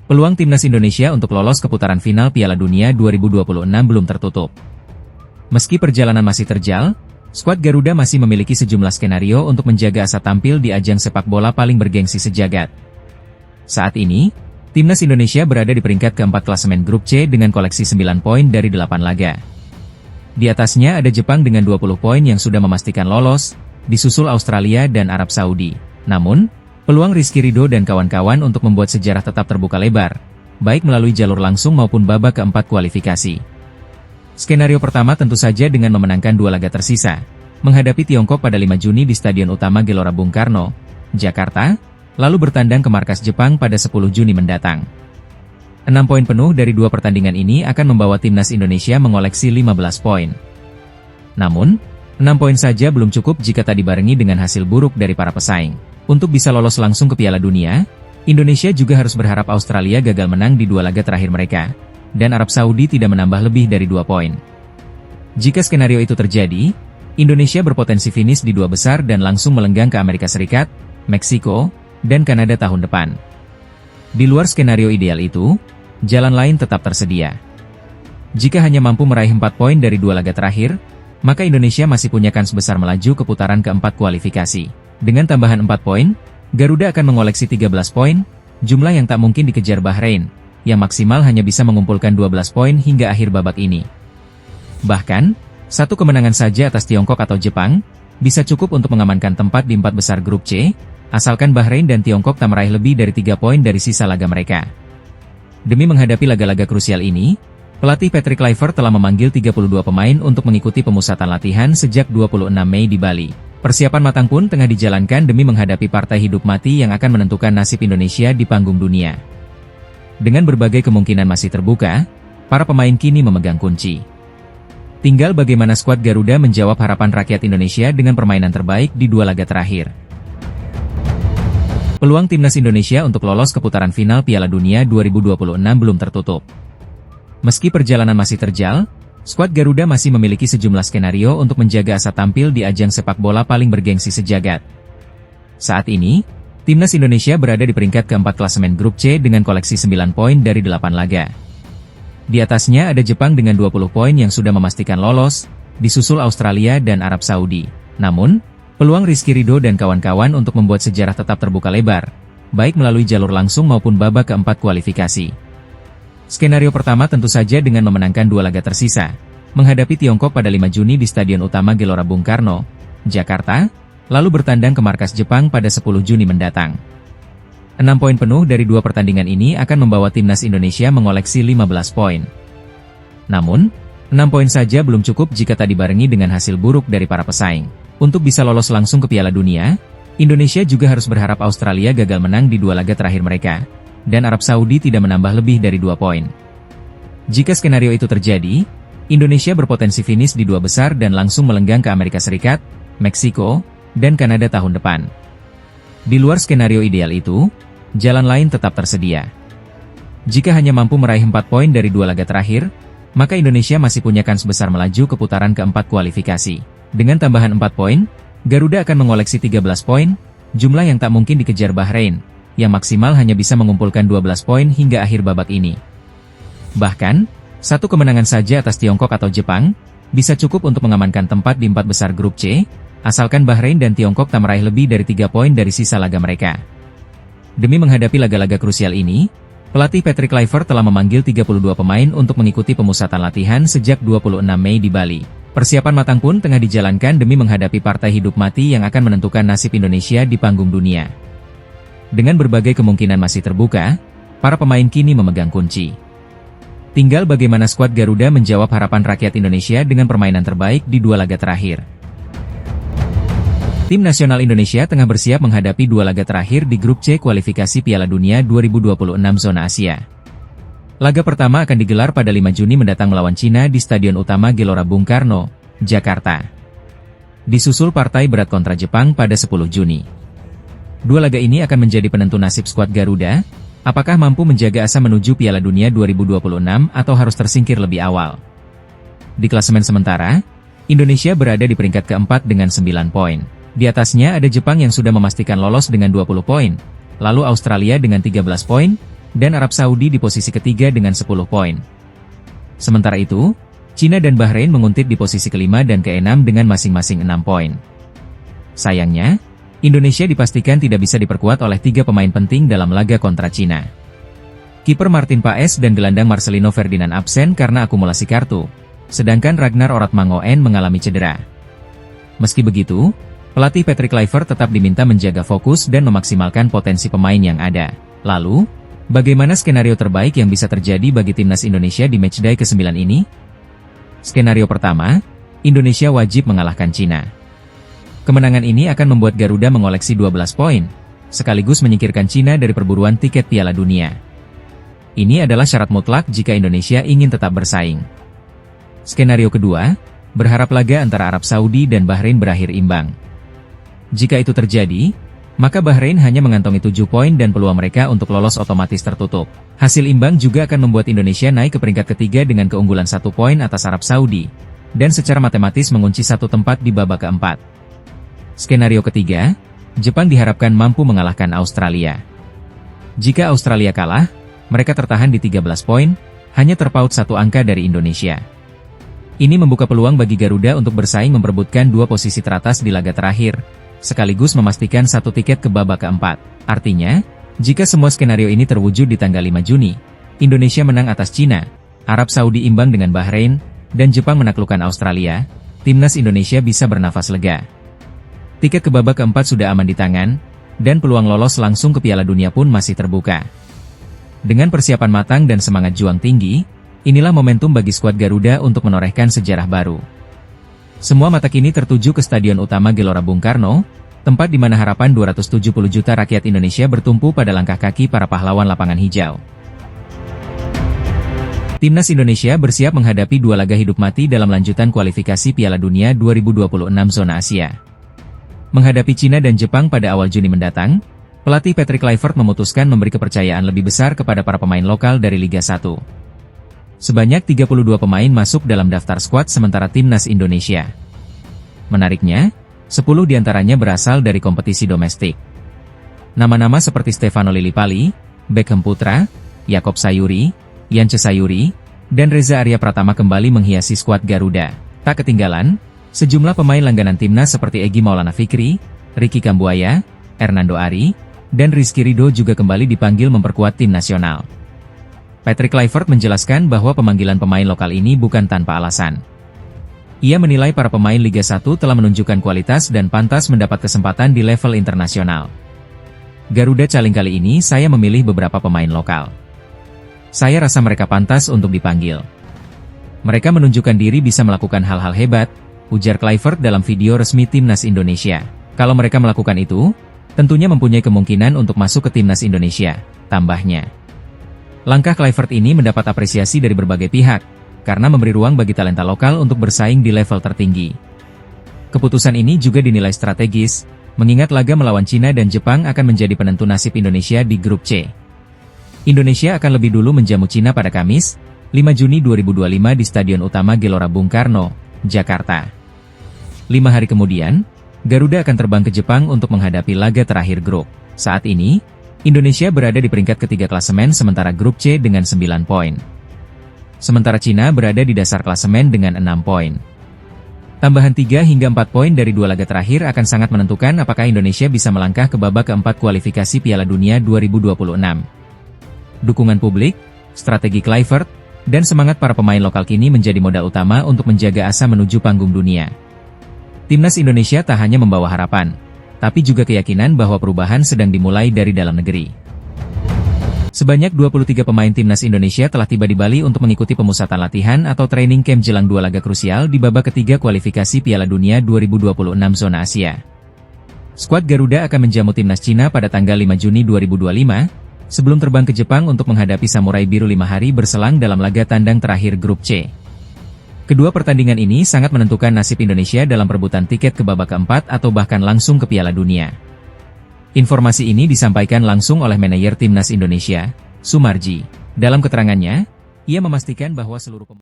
Peluang timnas Indonesia untuk lolos ke putaran final Piala Dunia 2026 belum tertutup. Meski perjalanan masih terjal, skuad Garuda masih memiliki sejumlah skenario untuk menjaga asa tampil di ajang sepak bola paling bergengsi sejagat. Saat ini, timnas Indonesia berada di peringkat keempat klasemen grup C dengan koleksi 9 poin dari 8 laga. Di atasnya ada Jepang dengan 20 poin yang sudah memastikan lolos, disusul Australia dan Arab Saudi. Namun, peluang Rizky Ridho dan kawan-kawan untuk membuat sejarah tetap terbuka lebar, baik melalui jalur langsung maupun babak keempat kualifikasi. Skenario pertama tentu saja dengan memenangkan 2 laga tersisa, menghadapi Tiongkok pada 5 Juni di Stadion Utama Gelora Bung Karno, Jakarta, lalu bertandang ke markas Jepang pada 10 Juni mendatang. 6 poin penuh dari 2 pertandingan ini akan membawa timnas Indonesia mengoleksi 15 poin. Namun, 6 poin saja belum cukup jika tak dibarengi dengan hasil buruk dari para pesaing. Untuk bisa lolos langsung ke Piala Dunia, Indonesia juga harus berharap Australia gagal menang di 2 laga terakhir mereka, dan Arab Saudi tidak menambah lebih dari 2 poin. Jika skenario itu terjadi, Indonesia berpotensi finish di 2 besar dan langsung melenggang ke Amerika Serikat, Meksiko, dan Kanada tahun depan. Di luar skenario ideal itu, jalan lain tetap tersedia. Jika hanya mampu meraih 4 poin dari 2 laga terakhir, maka Indonesia masih punya kans besar melaju ke putaran keempat kualifikasi. Dengan tambahan 4 poin, Garuda akan mengoleksi 13 poin, jumlah yang tak mungkin dikejar Bahrain, yang maksimal hanya bisa mengumpulkan 12 poin hingga akhir babak ini. Bahkan, 1 kemenangan saja atas Tiongkok atau Jepang, bisa cukup untuk mengamankan tempat di 4 besar grup C, asalkan Bahrain dan Tiongkok tak meraih lebih dari 3 poin dari sisa laga mereka. Demi menghadapi laga-laga krusial ini, pelatih Patrick Kluivert telah memanggil 32 pemain untuk mengikuti pemusatan latihan sejak 26 Mei di Bali. Persiapan matang pun tengah dijalankan demi menghadapi partai hidup mati yang akan menentukan nasib Indonesia di panggung dunia. Dengan berbagai kemungkinan masih terbuka, para pemain kini memegang kunci. Tinggal bagaimana skuad Garuda menjawab harapan rakyat Indonesia dengan permainan terbaik di 2 laga terakhir. Peluang timnas Indonesia untuk lolos ke putaran final Piala Dunia 2026 belum tertutup. Meski perjalanan masih terjal, skuad Garuda masih memiliki sejumlah skenario untuk menjaga asa tampil di ajang sepak bola paling bergengsi sejagat. Saat ini, timnas Indonesia berada di peringkat keempat klasemen grup C dengan koleksi 9 poin dari 8 laga. Di atasnya ada Jepang dengan 20 poin yang sudah memastikan lolos, disusul Australia dan Arab Saudi. Namun, peluang Rizky Ridho dan kawan-kawan untuk membuat sejarah tetap terbuka lebar, baik melalui jalur langsung maupun babak keempat kualifikasi. Skenario pertama tentu saja dengan memenangkan 2 laga tersisa, menghadapi Tiongkok pada 5 Juni di Stadion Utama Gelora Bung Karno, Jakarta, lalu bertandang ke markas Jepang pada 10 Juni mendatang. 6 poin penuh dari 2 pertandingan ini akan membawa timnas Indonesia mengoleksi 15 poin. Namun, 6 poin saja belum cukup jika tak dibarengi dengan hasil buruk dari para pesaing. Untuk bisa lolos langsung ke Piala Dunia, Indonesia juga harus berharap Australia gagal menang di 2 laga terakhir mereka, dan Arab Saudi tidak menambah lebih dari 2 poin. Jika skenario itu terjadi, Indonesia berpotensi finish di 2 besar dan langsung melenggang ke Amerika Serikat, Meksiko, dan Kanada tahun depan. Di luar skenario ideal itu, jalan lain tetap tersedia. Jika hanya mampu meraih 4 poin dari 2 laga terakhir, maka Indonesia masih punya kans besar melaju ke putaran keempat kualifikasi. Dengan tambahan 4 poin, Garuda akan mengoleksi 13 poin, jumlah yang tak mungkin dikejar Bahrain, yang maksimal hanya bisa mengumpulkan 12 poin hingga akhir babak ini. Bahkan, 1 kemenangan saja atas Tiongkok atau Jepang, bisa cukup untuk mengamankan tempat di 4 besar grup C, asalkan Bahrain dan Tiongkok tak meraih lebih dari 3 poin dari sisa laga mereka. Demi menghadapi laga-laga krusial ini, pelatih Patrick Kluivert telah memanggil 32 pemain untuk mengikuti pemusatan latihan sejak 26 Mei di Bali. Persiapan matang pun tengah dijalankan demi menghadapi partai hidup mati yang akan menentukan nasib Indonesia di panggung dunia. Dengan berbagai kemungkinan masih terbuka, para pemain kini memegang kunci. Tinggal bagaimana skuad Garuda menjawab harapan rakyat Indonesia dengan permainan terbaik di 2 laga terakhir. Tim nasional Indonesia tengah bersiap menghadapi 2 laga terakhir di grup C kualifikasi Piala Dunia 2026 zona Asia. Laga pertama akan digelar pada 5 Juni mendatang melawan Cina di Stadion Utama Gelora Bung Karno, Jakarta. Disusul partai berat kontra Jepang pada 10 Juni. 2 laga ini akan menjadi penentu nasib skuad Garuda, Apakah mampu menjaga asa menuju Piala Dunia 2026 atau harus tersingkir lebih awal? Di klasemen sementara, Indonesia berada di peringkat keempat dengan 9 poin. Di atasnya ada Jepang yang sudah memastikan lolos dengan 20 poin, lalu Australia dengan 13 poin, dan Arab Saudi di posisi ketiga dengan 10 poin. Sementara itu, Cina dan Bahrain menguntit di posisi kelima dan keenam dengan masing-masing 6 poin. Sayangnya, Indonesia dipastikan tidak bisa diperkuat oleh 3 pemain penting dalam laga kontra Cina. Kiper Martin Paes dan gelandang Marcelino Ferdinand absen karena akumulasi kartu, sedangkan Ragnar Oratmangoen mengalami cedera. Meski begitu, pelatih Patrick Kluivert tetap diminta menjaga fokus dan memaksimalkan potensi pemain yang ada. Lalu, bagaimana skenario terbaik yang bisa terjadi bagi timnas Indonesia di matchday ke-9 ini? Skenario pertama, Indonesia wajib mengalahkan Cina. Kemenangan ini akan membuat Garuda mengoleksi 12 poin, sekaligus menyingkirkan Cina dari perburuan tiket Piala Dunia. Ini adalah syarat mutlak jika Indonesia ingin tetap bersaing. Skenario kedua, berharap laga antara Arab Saudi dan Bahrain berakhir imbang. Jika itu terjadi, maka Bahrain hanya mengantongi 7 poin dan peluang mereka untuk lolos otomatis tertutup. Hasil imbang juga akan membuat Indonesia naik ke peringkat ketiga dengan keunggulan 1 poin atas Arab Saudi, dan secara matematis mengunci 1 tempat di babak keempat. Skenario ketiga, Jepang diharapkan mampu mengalahkan Australia. Jika Australia kalah, mereka tertahan di 13 poin, hanya terpaut 1 angka dari Indonesia. Ini membuka peluang bagi Garuda untuk bersaing memperebutkan 2 posisi teratas di laga terakhir, sekaligus memastikan 1 tiket ke babak keempat. Artinya, jika semua skenario ini terwujud di tanggal 5 Juni, Indonesia menang atas Cina, Arab Saudi imbang dengan Bahrain, dan Jepang menaklukkan Australia, timnas Indonesia bisa bernafas lega. Tiket ke babak keempat sudah aman di tangan, dan peluang lolos langsung ke Piala Dunia pun masih terbuka. Dengan persiapan matang dan semangat juang tinggi, inilah momentum bagi skuad Garuda untuk menorehkan sejarah baru. Semua mata kini tertuju ke Stadion Utama Gelora Bung Karno, tempat di mana harapan 270 juta rakyat Indonesia bertumpu pada langkah kaki para pahlawan lapangan hijau. Timnas Indonesia bersiap menghadapi 2 laga hidup mati dalam lanjutan kualifikasi Piala Dunia 2026 zona Asia. Menghadapi Cina dan Jepang pada awal Juni mendatang, pelatih Patrick Kluivert memutuskan memberi kepercayaan lebih besar kepada para pemain lokal dari Liga 1. Sebanyak 32 pemain masuk dalam daftar skuad sementara timnas Indonesia. Menariknya, 10 diantaranya berasal dari kompetisi domestik. Nama-nama seperti Stefano Lillipali, Beckham Putra, Yakob Sayuri, Yance Sayuri, dan Reza Arya Pratama kembali menghiasi skuad Garuda. Tak ketinggalan, sejumlah pemain langganan timnas seperti Egy Maulana Fikri, Ricky Kambuaya, Hernando Ari, dan Rizky Ridho juga kembali dipanggil memperkuat tim nasional. Patrick Kluivert menjelaskan bahwa pemanggilan pemain lokal ini bukan tanpa alasan. Ia menilai para pemain Liga 1 telah menunjukkan kualitas dan pantas mendapat kesempatan di level internasional. Garuda Caling kali ini saya memilih beberapa pemain lokal. Saya rasa mereka pantas untuk dipanggil. Mereka menunjukkan diri bisa melakukan hal-hal hebat, ujar Kluivert dalam video resmi Timnas Indonesia. Kalau mereka melakukan itu, tentunya mempunyai kemungkinan untuk masuk ke Timnas Indonesia, tambahnya. Langkah Kluivert ini mendapat apresiasi dari berbagai pihak, karena memberi ruang bagi talenta lokal untuk bersaing di level tertinggi. Keputusan ini juga dinilai strategis, mengingat laga melawan Cina dan Jepang akan menjadi penentu nasib Indonesia di grup C. Indonesia akan lebih dulu menjamu Cina pada Kamis, 5 Juni 2025 di Stadion Utama Gelora Bung Karno, Jakarta. 5 hari kemudian, Garuda akan terbang ke Jepang untuk menghadapi laga terakhir grup. Saat ini, Indonesia berada di peringkat ketiga klasemen sementara grup C dengan 9 poin. Sementara Cina berada di dasar klasemen dengan 6 poin. Tambahan 3 hingga 4 poin dari 2 laga terakhir akan sangat menentukan apakah Indonesia bisa melangkah ke babak keempat kualifikasi Piala Dunia 2026. Dukungan publik, strategi Kluivert, dan semangat para pemain lokal kini menjadi modal utama untuk menjaga asa menuju panggung dunia. Timnas Indonesia tak hanya membawa harapan, tapi juga keyakinan bahwa perubahan sedang dimulai dari dalam negeri. Sebanyak 23 pemain Timnas Indonesia telah tiba di Bali untuk mengikuti pemusatan latihan atau training camp jelang 2 laga krusial di babak ketiga kualifikasi Piala Dunia 2026 zona Asia. Skuad Garuda akan menjamu Timnas Cina pada tanggal 5 Juni 2025, sebelum terbang ke Jepang untuk menghadapi Samurai Biru 5 hari berselang dalam laga tandang terakhir grup C. Kedua pertandingan ini sangat menentukan nasib Indonesia dalam perebutan tiket ke babak keempat atau bahkan langsung ke Piala Dunia. Informasi ini disampaikan langsung oleh manajer Timnas Indonesia, Sumarji. Dalam keterangannya, ia memastikan bahwa seluruh